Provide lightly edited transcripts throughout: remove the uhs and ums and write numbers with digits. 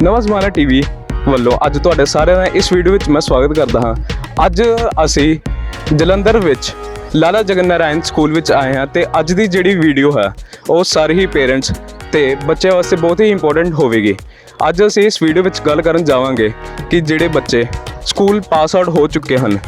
ਨਵਾਂ ਜ਼ਮਾਨਾ ਟੀਵੀ ਵੱਲੋਂ ਅੱਜ ਤੁਹਾਡੇ ਸਾਰਿਆਂ ਦਾ ਇਸ ਵੀਡੀਓ ਵਿੱਚ ਮੈਂ ਸਵਾਗਤ ਕਰਦਾ ਹਾਂ। ਅੱਜ ਅਸੀਂ ਜਲੰਧਰ ਵਿੱਚ ਲਾਲਾ ਜਗਤ ਨਾਰਾਇਣ ਸਕੂਲ ਵਿੱਚ ਆਏ ਹਾਂ ਤੇ ਅੱਜ ਦੀ ਜਿਹੜੀ ਵੀਡੀਓ ਹੈ ਉਹ ਸਾਰੇ ਹੀ ਪੇਰੈਂਟਸ ਤੇ ਬੱਚਿਆਂ ਵਾਸਤੇ ਬਹੁਤ ਹੀ ਇੰਪੋਰਟੈਂਟ ਹੋਵੇਗੀ। ਅੱਜ ਅਸੀਂ ਇਸ ਵੀਡੀਓ ਵਿੱਚ ਗੱਲ ਕਰਨ ਜਾਵਾਂਗੇ ਕਿ ਜਿਹੜੇ ਬੱਚੇ ਸਕੂਲ ਪਾਸ ਆਊਟ ਹੋ ਚੁੱਕੇ ਹਨ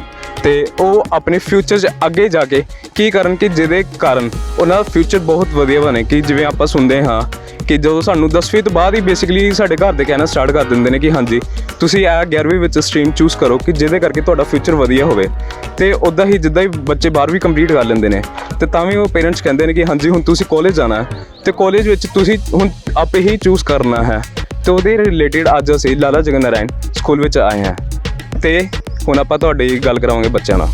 ਤੇ ਉਹ ਆਪਣੇ ਫਿਊਚਰ 'ਚ ਅੱਗੇ ਜਾ ਕੇ ਕੀ ਕਰਨ ਕਿ ਜਿਹਦੇ ਕਾਰਨ ਉਹਨਾਂ ਦਾ ਫਿਊਚਰ ਬਹੁਤ ਵਧੀਆ ਬਣੇ। ਕਿ ਜਿਵੇਂ ਆਪਾਂ ਸੁਣਦੇ ਹਾਂ ਕਿ ਜਦੋਂ ਸਾਨੂੰ 10ਵੀਂ ਤੋਂ ਬਾਅਦ ਹੀ ਬੇਸਿਕਲੀ ਸਾਡੇ ਘਰ ਦੇ ਕਹਿਣਾ ਸਟਾਰਟ ਕਰ ਦਿੰਦੇ ਨੇ ਕਿ ਹਾਂਜੀ ਤੁਸੀਂ ਇਹ 11ਵੀਂ ਵਿੱਚ ਸਟਰੀਮ ਚੂਜ਼ ਕਰੋ ਕਿ ਜਿਹਦੇ ਕਰਕੇ ਤੁਹਾਡਾ ਫਿਊਚਰ ਵਧੀਆ ਹੋਵੇ। ਤੇ ਉੱਦਾਂ ਹੀ ਜਿੱਦਾਂ ਹੀ ਬੱਚੇ 12ਵੀਂ ਕੰਪਲੀਟ ਕਰ ਲੈਂਦੇ ਨੇ ਤੇ ਤਾਂ ਵੀ ਉਹ ਪੇਰੈਂਟਸ ਕਹਿੰਦੇ ਨੇ ਕਿ ਹਾਂਜੀ ਹੁਣ ਤੁਸੀਂ ਕਾਲਜ ਜਾਣਾ ਹੈ ਤੇ ਕਾਲਜ ਵਿੱਚ ਤੁਸੀਂ ਹੁਣ ਆਪੇ ਹੀ ਚੂਜ਼ ਕਰਨਾ ਹੈ। ਤੇ ਉਹਦੇ ਰਿਲੇਟਿਡ ਅੱਜ ਅਸੀਂ ਲਾਲਾ ਜਗਤ ਨਾਰਾਇਣ ਸਕੂਲ ਵਿੱਚ ਆਏ ਹਾਂ ਤੇ ਹੁਣ ਆਪਾਂ ਤੁਹਾਡੀ ਗੱਲ ਕਰਾਵਾਂਗੇ ਬੱਚਿਆਂ ਨਾਲ।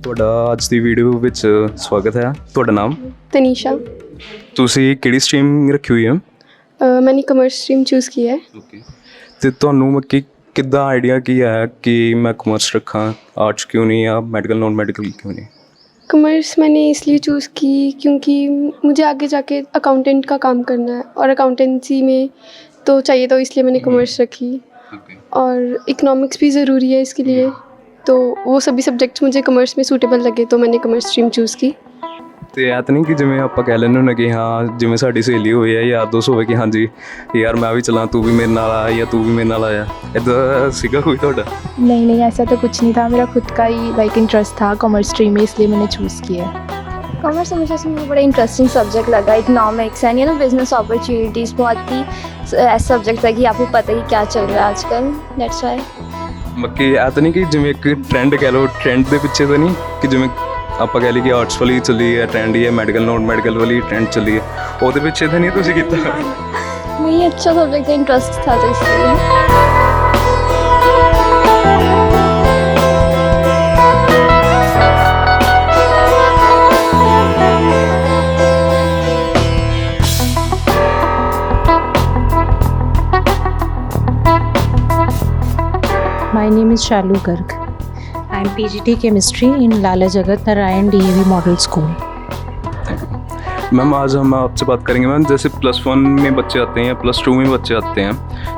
ਤੁਹਾਡਾ ਅੱਜ ਦੀ ਵੀਡੀਓ ਵਿੱਚ ਸਵਾਗਤ ਹੈ। ਤੁਹਾਡਾ ਨਾਮ? तनीषा। ਤੁਸੀਂ ਕਿਹੜੀ ਸਟਰੀਮ ਰੱਖੀ ਹੋਈ ਹੈ? मैंने कॉमर्स स्ट्रीम चूज़ की है। ਓਕੇ। ਤੇ ਤੁਹਾਨੂੰ ਕਿੱਦਾਂ ਆਈਡੀਆ ਕੀ ਆਇਆ ਕਿ ਮੈਂ ਕਮਰਸ ਰੱਖਾਂ, आर्ट्स क्यों नहीं या मेडिकल नॉन मेडिकल क्यों नहीं? कॉमर्स मैंने इसलिए चूज़ की क्योंकि मुझे आगे जाके अकाउंटेंट का काम करना है और अकाउंटेंसी में तो चाहिए, तो इसलिए मैंने कॉमर्स रखी। और इकोनॉमिक्स भी ज़रूरी है इसके लिए, तो वो सभी सब्जेक्ट्स मुझे कॉमर्स में सूटेबल लगे तो मैंने कॉमर्स स्ट्रीम चूज़ की। ਤੇ ਐ ਤਾਂ ਨਹੀਂ ਕਿ ਜਿਵੇਂ ਆਪਾਂ ਕਹਿ ਲੈਂਦੇ ਹੁੰਦੇ ਕਿ ਹਾਂ ਜਿਵੇਂ ਸਾਡੀ ਸਹੇਲੀ ਹੋਈ ਹੈ ਯਾਰ ਦੋਸਤ ਹੋਵੇ ਕਿ ਹਾਂਜੀ ਯਾਰ ਮੈਂ ਵੀ ਚਲਾਂ ਤੂੰ ਵੀ ਮੇਰੇ ਨਾਲ ਆ ਜਾਂ ਤੂੰ ਵੀ ਮੇਰੇ ਨਾਲ ਆਇਆ, ਇੱਦਾਂ ਸੀਗਾ ਕੋਈ ਤੁਹਾਡਾ? नहीं नहीं, ऐसा तो कुछ नहीं था। मेरा खुद का ही लाइक इंटरेस्ट था कॉमर्स स्ट्रीम में, इसलिए मैंने चूज़ किया। कॉमर्स हमेशा से मुझे बड़ा इंटरेस्टिंग सब्जेक्ट लगा। इकोनॉमिक्स एंड बिजनेस अपॉर्चुनिटीज़ बहुत ही ऐसा सब्जेक्ट है कि आपको पता ही क्या चल रहा है आजकल, दैट्स वाई। ਬਾਕੀ ਐ ਤਾਂ ਨਹੀਂ ਕਿ ਜਿਵੇਂ ਇੱਕ ਟਰੈਂਡ ਕਹਿ ਲਓ, ਟਰੈਂਡ ਦੇ ਪਿੱਛੇ ਤਾਂ ਨਹੀਂ ਕਿ ਜਿਵੇਂ ਆਪਾਂ ਕਹਿ ਲਈ ਕਿ ਆਰਟਸ ਵਾਲੀ ਚੱਲੀ ਹੈ ਟਰੈਂਡ ਹੀ ਹੈ, ਮੈਡੀਕਲ ਨੋਨ ਮੈਡੀਕਲ ਵਾਲੀ ਟਰੈਂਡ ਚੱਲੀ ਹੈ, ਉਹਦੇ ਪਿੱਛੇ ਤਾਂ ਨਹੀਂ ਤੁਸੀਂ ਕੀਤਾ? नहीं, अच्छा सब्जेक्ट है, इंटरेस्ट था तो इसलिए। My name is Shalu Garg. I am PGT Chemistry in Lala Jagat Narayan DAV Model School. Ma'am आज हम आपसे बात करेंगे मैम, जैसे +1 में बच्चे आते हैं या +2 में बच्चे आते हैं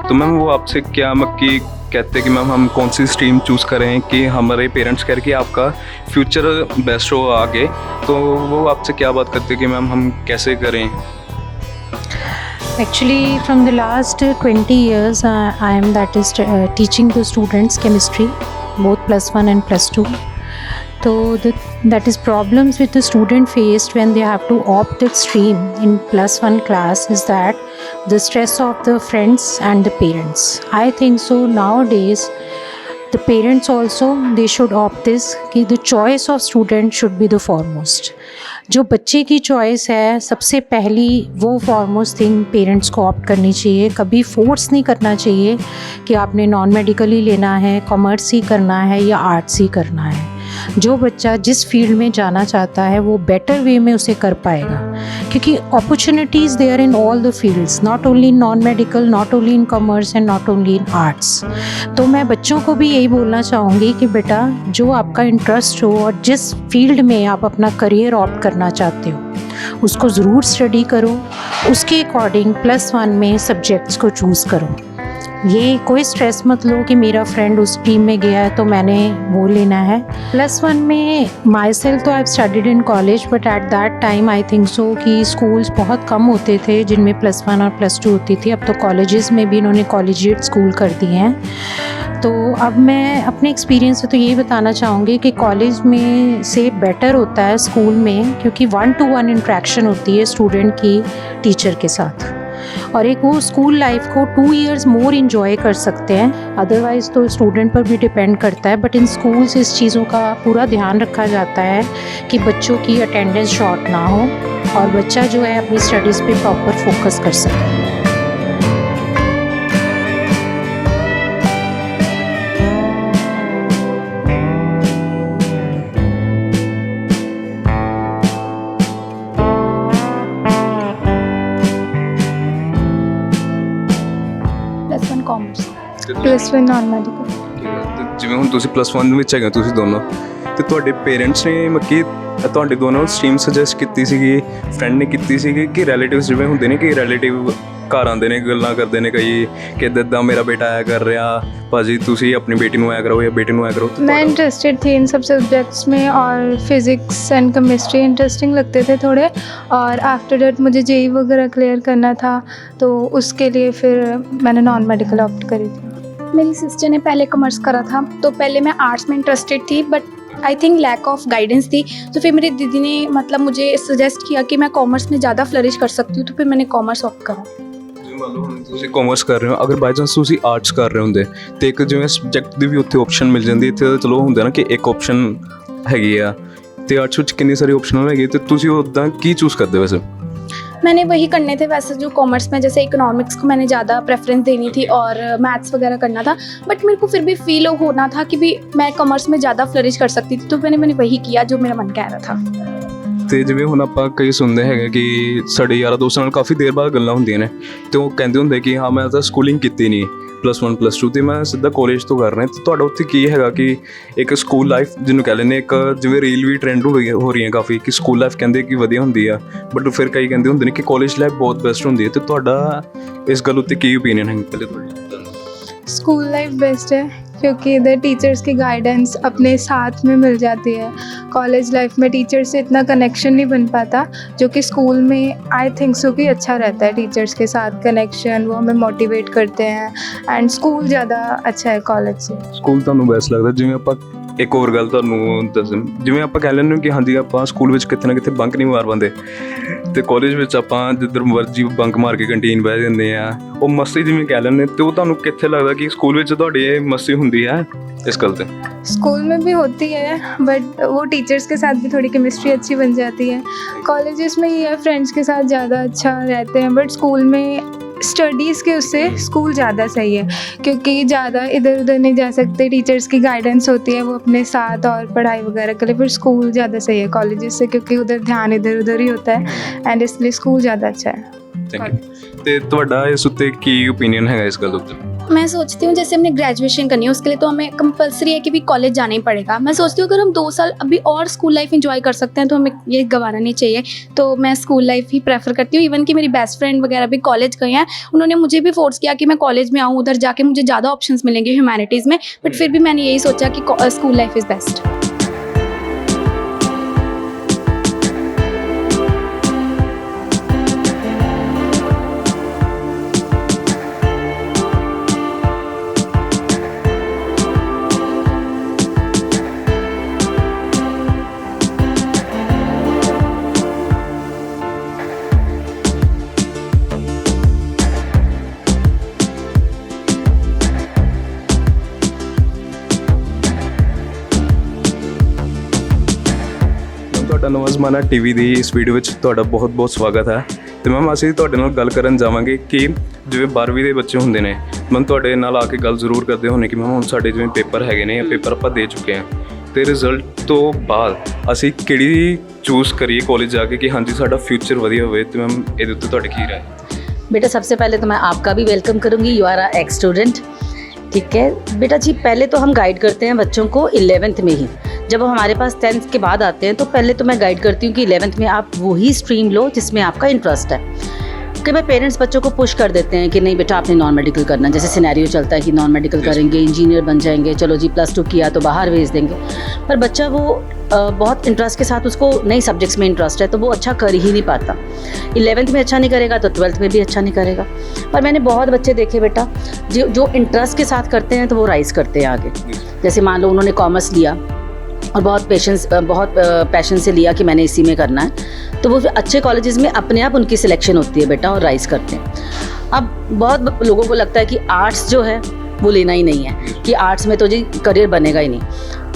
तो मैम वो आपसे क्या कि कहते हैं कि मैम हम कौन सी स्ट्रीम चूज़ करें कि हमारे पेरेंट्स कह रहे कि आपका फ्यूचर बेस्ट हो आगे, तो वो आपसे क्या बात करते हैं कि मैम हम कैसे करें? Actually, from the last 20 years, I am teaching the students chemistry, both +1 and +2. So that is problems with the student faced when they have to opt the stream in +1 class is that the stress of the friends and the parents. I think so nowadays the parents also they should opt this कि the choice of student should be the foremost. जो बच्चे की choice है सबसे पहली वो foremost thing parents को opt करनी चाहिए। कभी फोर्स नहीं करना चाहिए कि आपने नॉन मेडिकल ही लेना है, कॉमर्स ही करना है या आर्ट्स ही करना है। जो बच्चा जिस फील्ड में जाना चाहता है वो बेटर वे में उसे कर पाएगा, क्योंकि opportunities there in all the fields, not only in non medical, not only in commerce and not only in arts. तो मैं बच्चों को भी यही बोलना चाहूँगी कि बेटा जो आपका इंटरेस्ट हो और जिस फील्ड में आप अपना करियर ऑप्ट करना चाहते हो उसको ज़रूर स्टडी करो, उसके अकॉर्डिंग +1 में सब्जेक्ट्स को चूज़ करो। ये कोई स्ट्रेस मत लो कि मेरा फ्रेंड उस टीम में गया है तो मैंने वो लेना है। +1 में माई सेल्फ तो I studied in college, but at that time I think so कि स्कूल्स बहुत कम होते थे जिनमें +1 और +2 होती थी। अब तो कॉलेजेस में भी इन्होंने कॉलेजिएट स्कूल कर दिए हैं। तो अब मैं अपने एक्सपीरियंस से तो यही बताना चाहूँगी कि कॉलेज में से बेटर होता है स्कूल में, क्योंकि 1-to-1 इंट्रैक्शन होती है स्टूडेंट की टीचर के साथ, और एक वो स्कूल लाइफ को 2 इयर्स मोर इन्जॉय कर सकते हैं। अदरवाइज़ तो स्टूडेंट पर भी डिपेंड करता है, बट इन स्कूल्स इस चीज़ों का पूरा ध्यान रखा जाता है कि बच्चों की अटेंडेंस शॉर्ट ना हो और बच्चा जो है अपनी स्टडीज़ पे प्रॉपर फोकस कर सके। +1 कॉमर्स। +1 non medical. ਜਿਵੇਂ ਹੁਣ ਤੁਸੀਂ +1 ਵਿੱਚ ਹੈਗੇ ਹੋ ਤੁਸੀਂ ਦੋਨੋਂ, ਤੇ ਤੁਹਾਡੇ ਪੇਰੈਂਟਸ ਨੇ ਮੱਕੀ ਤੁਹਾਡੇ ਦੋਨੋਂ ਸਟਰੀਮ ਸੁਜੈਸਟ ਕੀਤੀ ਸੀਗੀ, ਫਰੈਂਡ ਨੇ ਕੀਤੀ ਸੀਗੀ ਕਿ ਰਿਲੇਟਿਵਸ ਜਿਵੇਂ ਹੁੰਦੇ ਨੇ ਕਿ ਰਿਲੇਟਿਵ ਘਰ ਆਉਂਦੇ ਨੇ ਗੱਲਾਂ ਕਰਦੇ ਨੇ ਕਈ ਕਿ ਇੱਦਾਂ ਮੇਰਾ ਬੇਟਾ ਆਇਆ ਕਰ ਰਿਹਾ, ਭਾਜੀ ਤੁਸੀਂ अपनी बेटी ਨੂੰ आया करो या बेटे ਨੂੰ आया करो। मैं इंटरेस्टेड थी इन सब सब्जेक्ट्स में और फिज़िक्स एंड केमिस्ट्री इंटरेस्टिंग लगते थे थोड़े, और आफ्टर डेट मुझे जेई वगैरह क्लियर करना था तो उसके लिए फिर मैंने नॉन मेडिकल ऑप्ट करी थी। मेरी सिस्टर ने पहले कॉमर्स करा था तो पहले मैं आर्ट्स में इंटरेस्टेड थी, but I think lack of guidance थी, तो फिर मेरी दीदी ने मतलब मुझे सजेस्ट किया कि मैं कॉमर्स में ज़्यादा फ्लरिश कर सकती हूँ, तो फिर मैंने कॉमर्स ऑप्ट करा। ਮੰਨ ਲਓ ਹੁਣ ਤੁਸੀਂ ਕਾਮਰਸ ਕਰ ਰਹੇ ਹੋ, ਅਗਰ ਬਾਈ ਚਾਂਸ ਤੁਸੀਂ ਆਰਟਸ ਕਰ ਰਹੇ ਹੁੰਦੇ ਤੇ ਇੱਕ ਜਿਵੇਂ ਸਬਜੈਕਟ ਦੀ ਵੀ ਉੱਥੇ ਆਪਸ਼ਨ ਮਿਲ ਜਾਂਦੀ, ਇੱਥੇ ਤਾਂ ਚਲੋ ਹੁੰਦਾ ਨਾ ਕਿ ਇੱਕ ਆਪਸ਼ਨ ਹੈਗੀ ਆ, ਤੇ ਆਰਟਸ ਵਿੱਚ ਕਿੰਨੀ ਸਾਰੀ ਆਪਸ਼ਨਲ ਹੈਗੀ, ਤੇ ਤੁਸੀਂ ਉੱਦਾਂ ਕੀ ਚੂਜ਼ ਕਰਦੇ ਵੈਸੇ? मैंने वही करने थे वैसे जो कॉमर्स में, जैसे इकोनॉमिक्स को मैंने ज़्यादा प्रेफरेंस देनी थी और मैथ्स वगैरह करना था, बट मेरे को फिर भी फील होना था कि भी मैं कॉमर्स में ज़्यादा फ्लरिश कर सकती थी, तो मैंने वही किया जो मेरा मन कह रहा था। ਤੇ ਜਿਵੇਂ ਹੁਣ ਆਪਾਂ ਕਈ ਸੁਣਦੇ ਹੈਗੇ ਕਿ ਸਾਡੇ ਯਾਰਾਂ ਦੋਸਤਾਂ ਨਾਲ ਕਾਫੀ ਦੇਰ ਬਾਅਦ ਗੱਲਾਂ ਹੁੰਦੀਆਂ ਨੇ, ਤੇ ਉਹ ਕਹਿੰਦੇ ਹੁੰਦੇ ਕਿ ਹਾਂ ਮੈਂ ਤਾਂ ਸਕੂਲਿੰਗ ਕੀਤੀ ਨਹੀਂ, +1 +2 ਤੇ ਮੈਂ ਸਿੱਧਾ ਕਾਲਜ ਤੋਂ ਕਰ ਰਿਹਾ, ਤੇ ਤੁਹਾਡਾ ਉੱਥੇ ਕੀ ਹੈਗਾ ਕਿ ਇੱਕ ਸਕੂਲ ਲਾਈਫ ਜਿਹਨੂੰ ਕਹਿ ਲੈਂਦੇ, ਇੱਕ ਜਿਵੇਂ ਰੀਲ ਵੀ ਟ੍ਰੈਂਡ ਹੋ ਰਹੀ ਹੈ ਕਾਫੀ ਕਿ ਸਕੂਲ ਲਾਈਫ ਕਹਿੰਦੇ ਕਿ ਵਧੀਆ ਹੁੰਦੀ ਆ, ਬਟ ਫਿਰ ਕਈ ਕਹਿੰਦੇ ਹੁੰਦੇ ਨੇ ਕਿ ਕਾਲਜ ਲਾਈਫ ਬਹੁਤ ਬੈਸਟ ਹੁੰਦੀ ਹੈ, ਤੇ ਤੁਹਾਡਾ ਇਸ ਗੱਲ ਉੱਤੇ ਕੀ ਓਪੀਨੀਅਨ ਹੈ ਪਹਿਲੇ ਤੁਹਾਡਾ? स्कूल लाइफ बेस्ट है क्योंकि इधर टीचर्स की गाइडेंस अपने साथ में मिल जाती है। कॉलेज लाइफ में टीचर्स से इतना कनेक्शन नहीं बन पाता जो कि स्कूल में आई थिंक सो कि अच्छा रहता है, टीचर्स के साथ कनेक्शन, वो हमें मोटिवेट करते हैं, एंड स्कूल ज़्यादा अच्छा है कॉलेज से। ਸਕੂਲ ਤੁਹਾਨੂੰ ਬੈਸਟ ਲੱਗਦਾ? ਜਿਵੇਂ ਆਪਾਂ ਇੱਕ ਹੋਰ ਗੱਲ ਤੁਹਾਨੂੰ ਦੱਸ, ਜਿਵੇਂ ਆਪਾਂ ਕਹਿ ਲੈਂਦੇ ਹਾਂ ਕਿ ਹਾਂਜੀ ਆਪਾਂ ਸਕੂਲ ਵਿੱਚ ਕਿਤੇ ਨਾ ਕਿਤੇ ਬੰਕ ਨਹੀਂ ਮਾਰ ਪਾਉਂਦੇ, ਤੇ ਕਾਲਜ ਵਿੱਚ ਆਪਾਂ ਜਿੱਧਰ ਮਰਜ਼ੀ ਬੰਕ ਮਾਰ ਕੇ ਕੰਟੀਨ ਬਹਿ ਜਾਂਦੇ ਆ, ਉਹ ਮਸਤੀ ਜਿਵੇਂ ਕਹਿ ਲੈਂਦੇ, ਤੇ ਉਹ ਤੁਹਾਨੂੰ ਕਿੱਥੇ ਲੱਗਦਾ ਕਿ ਸਕੂਲ ਵਿੱਚ ਤੁਹਾਡੀ ਇਹ ਮਸਤੀ ਹੁੰਦੀ ਹੈ इस गल से? स्कूल में भी होती है बट वो टीचर्स के साथ भी थोड़ी केमिस्ट्री अच्छी बन जाती है। कॉलेजेस में ये है फ्रेंड्स के साथ ज़्यादा अच्छा रहते हैं, बट स्कूल में स्टडीज़ के उससे स्कूल ज़्यादा सही है क्योंकि ज़्यादा इधर उधर नहीं जा सकते, टीचर्स की गाइडेंस होती है वो अपने साथ, और पढ़ाई वगैरह के लिए फिर स्कूल ज़्यादा सही है कॉलेजेस से क्योंकि उधर ध्यान इधर उधर ही होता है, एंड इसलिए स्कूल ज़्यादा अच्छा है। Thank you. ਤੇ ਤੁਹਾਡਾ ਇਸ ਉੱਤੇ ਕੀ ਓਪੀਨੀਅਨ ਹੈਗਾ ਇਸ ਗੱਲ ਉੱਤੇ? मैं सोचती हूँ जैसे हमने ग्रेजुएशन करनी है उसके लिए तो हमें कंपलसरी है कि भी कॉलेज जाना ही पड़ेगा। मैं सोचती हूँ अगर हम 2 साल अभी और स्कूल लाइफ एंजॉय कर सकते हैं तो हमें ये गंवाना नहीं चाहिए, तो मैं स्कूल लाइफ ही प्रेफर करती हूँ। इवन कि मेरी बेस्ट फ्रेंड वगैरह भी कॉलेज गए हैं, उन्होंने मुझे भी फोर्स किया कि मैं कॉलेज में आऊँ, उधर जाके मुझे ज़्यादा ऑप्शंस मिलेंगे ह्यूमैनिटीज़ में, बट फिर भी मैंने यही सोचा कि स्कूल लाइफ इज़ बेस्ट। ਤੁਹਾਡਾ ਨਵਾਂ ਜ਼ਮਾਨਾ ਟੀਵੀ ਦੀ ਇਸ ਵੀਡੀਓ ਵਿੱਚ ਤੁਹਾਡਾ ਬਹੁਤ-ਬਹੁਤ ਸਵਾਗਤ ਹੈ। ਤੇ ਮੈਮ ਅਸੀਂ ਤੁਹਾਡੇ ਨਾਲ ਗੱਲ ਕਰਨ ਜਾਵਾਂਗੇ ਕਿ ਜਿਵੇਂ 12ਵੀਂ ਦੇ ਬੱਚੇ ਹੁੰਦੇ ਨੇ, ਮੈਂ ਤੁਹਾਡੇ ਨਾਲ ਆ ਕੇ ਗੱਲ ਜ਼ਰੂਰ ਕਰਦੇ ਹੁੰਦੇ ਕਿ ਮੈਮ ਹੁਣ ਸਾਡੇ ਜਿਵੇਂ ਪੇਪਰ ਹੈਗੇ ਨੇ, ਪੇਪਰ ਆਪਾਂ ਦੇ ਚੁੱਕੇ ਹਾਂ, ਤੇ ਰਿਜ਼ਲਟ ਤੋਂ ਬਾਅਦ ਅਸੀਂ ਕਿਹੜੀ ਚੂਜ਼ ਕਰੀਏ ਕਾਲਜ ਜਾ ਕੇ ਕਿ ਹਾਂਜੀ ਸਾਡਾ ਫਿਊਚਰ ਵਧੀਆ ਹੋਵੇ, ਤੇ ਮੈਮ ਇਹਦੇ ਉੱਤੇ ਤੁਹਾਡੀ ਕੀ ਰਾਏ? बेटा सबसे पहले तो मैं आपका भी वेलकम करूंगी, you are a ex student. ठीक है बेटा जी, पहले तो हम गाइड करते हैं बच्चों को 11th में ही, जब वो हमारे पास 10th के बाद आते हैं तो पहले तो मैं गाइड करती हूँ कि 11th में आप वही स्ट्रीम लो जिसमें आपका इंटरेस्ट है। कई बार पेरेंट्स बच्चों को पुश कर देते हैं कि नहीं बेटा आपने नॉन मेडिकल करना, जैसे सिनेरियो चलता है कि नॉन मेडिकल करेंगे इंजीनियर बन जाएंगे, चलो जी +2 किया तो बाहर भेज देंगे, पर बच्चा वो बहुत इंटरेस्ट के साथ उसको नई सब्जेक्ट्स में इंटरेस्ट है तो वो अच्छा कर ही नहीं पाता। 11th में अच्छा नहीं करेगा तो 12th में भी अच्छा नहीं करेगा। पर मैंने बहुत बच्चे देखे बेटा जो इंटरेस्ट के साथ करते हैं तो वो राइज करते हैं आगे। जैसे मान लो उन्होंने कॉमर्स लिया और बहुत पैशन से लिया कि मैंने इसी में करना है, तो वो अच्छे कॉलेजेस में अपने आप उनकी सिलेक्शन होती है बेटा और राइज करते हैं। अब बहुत लोगों को लगता है कि आर्ट्स जो है वो लेना ही नहीं है, कि आर्ट्स में तो जी करियर बनेगा ही नहीं,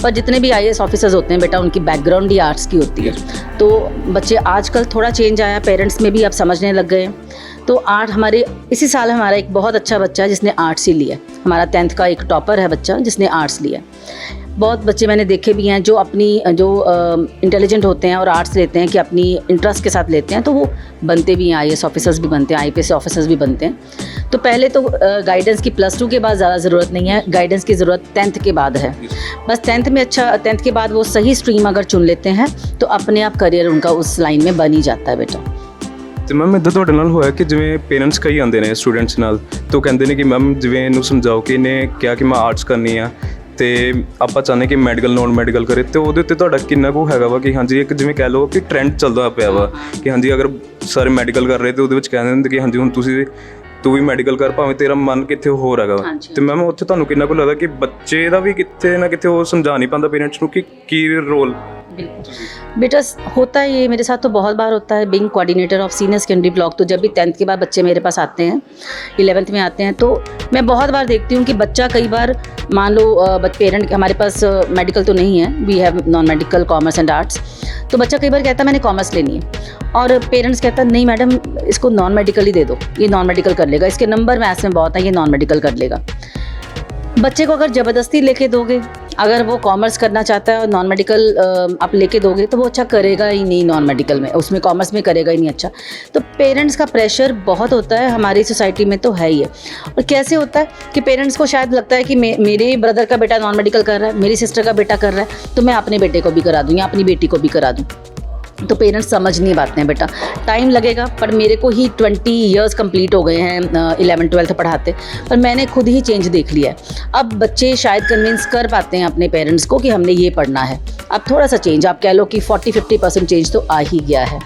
पर जितने भी IAS ऑफिसर्स होते हैं बेटा उनकी बैकग्राउंड ही आर्ट्स की होती है। तो बच्चे आजकल थोड़ा चेंज आया, पेरेंट्स में भी अब समझने लग गए हैं। तो आर्ट हमारे इसी साल हमारा एक बहुत अच्छा बच्चा है जिसने आर्ट्स ही लिया, हमारा 10th का एक टॉपर है बच्चा जिसने आर्ट्स लिया। बहुत बच्चे मैंने देखे भी हैं जो अपनी जो इंटेलिजेंट होते हैं और आर्ट्स लेते हैं कि अपनी इंटरेस्ट के साथ लेते हैं, तो वो बनते भी हैं, IAS ऑफिसर्स भी बनते हैं, IPS ऑफिसर्स भी बनते हैं। तो पहले तो गाइडेंस की +2 के बाद ज़्यादा ज़रूरत नहीं है, गाइडेंस की ज़रूरत 10th के बाद है। बस 10th में 10th के बाद वो सही स्ट्रीम अगर चुन लेते हैं तो अपने आप करियर उनका उस लाइन में बन ही जाता है बेटा। ਤੇ ਮੈਮ ਇੱਦਾਂ ਤੁਹਾਡੇ ਨਾਲ ਹੋਇਆ ਕਿ ਜਿਵੇਂ ਪੇਰੈਂਟਸ ਕਈ ਆਉਂਦੇ ਨੇ ਸਟੂਡੈਂਟਸ ਨਾਲ ਤੇ ਉਹ ਕਹਿੰਦੇ ਨੇ ਕਿ ਮੈਮ ਜਿਵੇਂ ਇਹਨੂੰ ਸਮਝਾਓ ਕਿ ਇਹਨੇ ਕਿਹਾ ਕਿ ਮੈਂ ਆਰਟਸ ਕਰਨੀ ਆ ਤੇ ਆਪਾਂ ਚਾਹੁੰਦੇ ਕਿ ਮੈਡੀਕਲ ਨੋਨ ਮੈਡੀਕਲ ਕਰੇ, ਤੇ ਉਹਦੇ ਉੱਤੇ ਤੁਹਾਡਾ ਕਿੰਨਾ ਕੁ ਹੈਗਾ ਵਾ ਕਿ ਹਾਂਜੀ ਇੱਕ ਜਿਵੇਂ ਕਹਿ ਲਓ ਕਿ ਟ੍ਰੈਂਡ ਚੱਲਦਾ ਪਿਆ ਵਾ ਕਿ ਹਾਂਜੀ ਅਗਰ ਸਾਰੇ ਮੈਡੀਕਲ ਕਰ ਰਹੇ ਤੇ ਉਹਦੇ ਵਿੱਚ ਕਹਿੰਦੇ ਹੁੰਦੇ ਕਿ ਹਾਂਜੀ ਹੁਣ ਤੂੰ ਵੀ ਮੈਡੀਕਲ ਕਰ, ਭਾਵੇਂ ਤੇਰਾ ਮਨ ਕਿੱਥੇ ਹੋਰ ਹੈਗਾ ਵਾ। ਤੇ ਮੈਮ ਉੱਥੇ ਤੁਹਾਨੂੰ ਕਿੰਨਾ ਕੁ ਲੱਗਦਾ ਕਿ ਬੱਚੇ ਦਾ ਵੀ ਕਿਤੇ ਨਾ ਕਿਤੇ ਉਹ ਸਮਝਾ ਨਹੀਂ ਪਾਉਂਦਾ ਪੇਰੈਂਟਸ ਨੂੰ ਕਿ ਕੀ ਰੋਲ। बेटा होता है ये, मेरे साथ तो बहुत बार होता है। Being coordinator of senior secondary block, तो जब भी 10th के बाद बच्चे मेरे पास आते हैं, 11th में आते हैं, तो मैं बहुत बार देखती हूँ कि बच्चा कई बार मान लो पेरेंट हमारे पास मेडिकल तो नहीं है, we have non medical commerce and arts, तो बच्चा कई बार कहता है मैंने कॉमर्स लेनी है और पेरेंट्स कहता है नहीं मैडम इसको नॉन मेडिकल ही दे दो, ये नॉन मेडिकल कर लेगा, इसके नंबर मैथ्स में बहुत है, ये नॉन मेडिकल कर लेगा। बच्चे को अगर ज़बरदस्ती लेके दोगे, अगर वो कॉमर्स करना चाहता है और नॉन मेडिकल आप लेके दोगे तो वो अच्छा करेगा ही नहीं, नॉन मेडिकल में उसमें कॉमर्स में करेगा ही नहीं अच्छा। तो पेरेंट्स का प्रेशर बहुत होता है, हमारी सोसाइटी में तो है ही है। और कैसे होता है कि पेरेंट्स को शायद लगता है कि मेरे ब्रदर का बेटा नॉन मेडिकल कर रहा है, मेरी सिस्टर का बेटा कर रहा है, तो मैं अपने बेटे को भी करा दूँ या अपनी बेटी को भी करा दूँ। तो पेरेंट्स समझ नहीं पाते हैं बेटा, टाइम लगेगा। पर मेरे को ही 20 ईयर्स कंप्लीट हो गए हैं 11th 12th पढ़ाते, पर मैंने खुद ही चेंज देख लिया है। अब बच्चे शायद कन्विंस कर पाते हैं अपने पेरेंट्स को कि हमने ये पढ़ना है। अब थोड़ा सा चेंज, आप कह लो कि 40-50% चेंज तो आ ही गया है।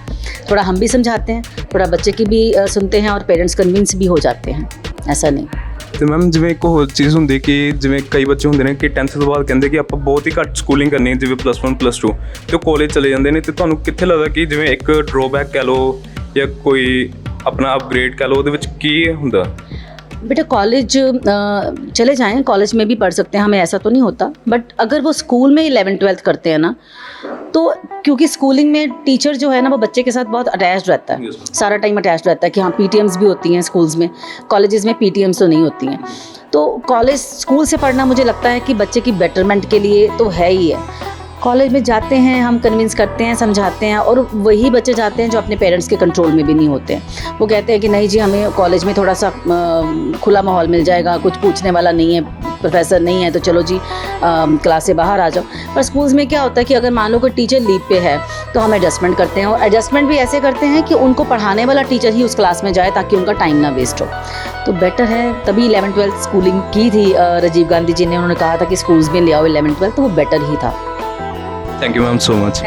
थोड़ा हम भी समझाते हैं, थोड़ा बच्चे की भी सुनते हैं और पेरेंट्स कन्विंस भी हो जाते हैं, ऐसा नहीं। ਤੇ ਮੈਮ ਜਿਵੇਂ ਇੱਕ ਹੋਰ ਚੀਜ਼ ਹੁੰਦੀ ਕਿ ਜਿਵੇਂ ਕਈ ਬੱਚੇ ਹੁੰਦੇ ਨੇ ਕਿ 10th ਤੋਂ ਬਾਅਦ ਕਹਿੰਦੇ ਕਿ ਆਪਾਂ ਬਹੁਤ ਹੀ ਘੱਟ ਸਕੂਲਿੰਗ ਕਰਨੀ ਹੈ, ਜਿਵੇਂ +1 +2 ਤੇ ਉਹ ਕਾਲਜ ਚਲੇ ਜਾਂਦੇ ਨੇ, ਤੇ ਤੁਹਾਨੂੰ ਕਿੱਥੇ ਲੱਗਦਾ ਕਿ ਜਿਵੇਂ ਇੱਕ ਡਰੋਬੈਕ ਕਹਿ ਲਓ ਜਾਂ ਕੋਈ ਆਪਣਾ ਅਪਗ੍ਰੇਡ ਕਹਿ ਲਓ, ਉਹਦੇ ਵਿੱਚ ਕੀ ਹੁੰਦਾ। बेटा कॉलेज चले जाएं, कॉलेज में भी पढ़ सकते हैं, हमें ऐसा तो नहीं होता। बट अगर वो स्कूल में 11th 12th करते हैं ना, तो क्योंकि स्कूलिंग में टीचर जो है ना वो बच्चे के साथ बहुत अटैच्ड रहता है, सारा टाइम अटैच्ड रहता है कि हाँ PTMs भी होती हैं स्कूल्स में, कॉलेजेस में PTMs तो नहीं होती हैं। तो कॉलेज स्कूल से पढ़ना मुझे लगता है कि बच्चे की बेटरमेंट के लिए तो है ही है। कॉलेज में जाते हैं, हम कन्विंस करते हैं, समझाते हैं, और वही बच्चे जाते हैं जो अपने पेरेंट्स के कंट्रोल में भी नहीं होते हैं। वो कहते हैं कि नहीं जी हमें कॉलेज में थोड़ा सा खुला माहौल मिल जाएगा, कुछ पूछने वाला नहीं है, प्रोफेसर नहीं है, तो चलो जी क्लास से बाहर आ जाओ। पर स्कूल्स में क्या होता है कि अगर मान लो कोई टीचर लीव पे है तो हम एडजस्टमेंट करते हैं, और एडजस्टमेंट भी ऐसे करते हैं कि उनको पढ़ाने वाला टीचर ही उस क्लास में जाए ताकि उनका टाइम ना वेस्ट हो। तो बेटर है, तभी 11th 12th स्कूलिंग की थी राजीव गांधी जी ने, उन्होंने कहा था कि स्कूल्स में ले आओ 11th 12th, तो वो बेटर ही था। Thank you ma'am so much.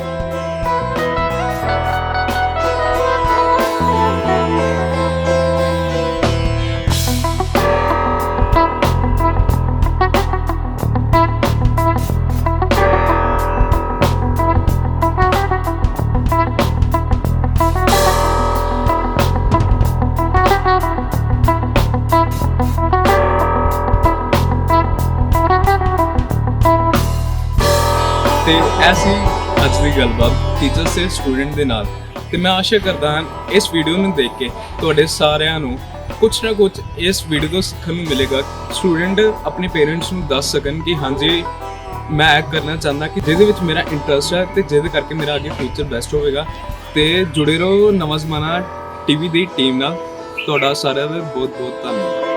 ਤੇ ਐਸੀ ਅੱਜ ਦੀ ਗੱਲਬਾਤ ਟੀਚਰ ਤੇ ਸਟੂਡੈਂਟ ਦੇ ਨਾਲ, ਤੇ ਮੈਂ ਆਸ਼ਾ ਕਰਦਾ ਹਾਂ ਇਸ ਵੀਡੀਓ ਨੂੰ ਦੇਖ ਕੇ ਤੁਹਾਡੇ ਸਾਰਿਆਂ ਨੂੰ ਕੁਛ ਨਾ ਕੁਛ ਇਸ ਵੀਡੀਓ ਤੋਂ ਸਿੱਖਣ ਨੂੰ ਮਿਲੇਗਾ। ਸਟੂਡੈਂਟ ਆਪਣੇ ਪੇਰੈਂਟਸ ਨੂੰ ਦੱਸ ਸਕਣ ਕਿ ਹਾਂਜੀ ਮੈਂ ਇਹ ਕਰਨਾ ਚਾਹੁੰਦਾ ਕਿ ਜਿਹਦੇ ਵਿੱਚ ਮੇਰਾ ਇੰਟਰਸਟ ਹੈ ਤੇ ਜਿਹਦੇ ਕਰਕੇ ਮੇਰਾ ਅੱਗੇ ਫਿਊਚਰ ਬੈਸਟ ਹੋਵੇਗਾ। ਤੇ ਜੁੜੇ ਰਹੋ ਨਵਾਂ ਜ਼ਮਾਨਾ TV ਦੀ ਟੀਮ ਨਾਲ। ਤੁਹਾਡਾ ਸਾਰਿਆਂ ਦਾ ਬਹੁਤ ਬਹੁਤ ਧੰਨਵਾਦ।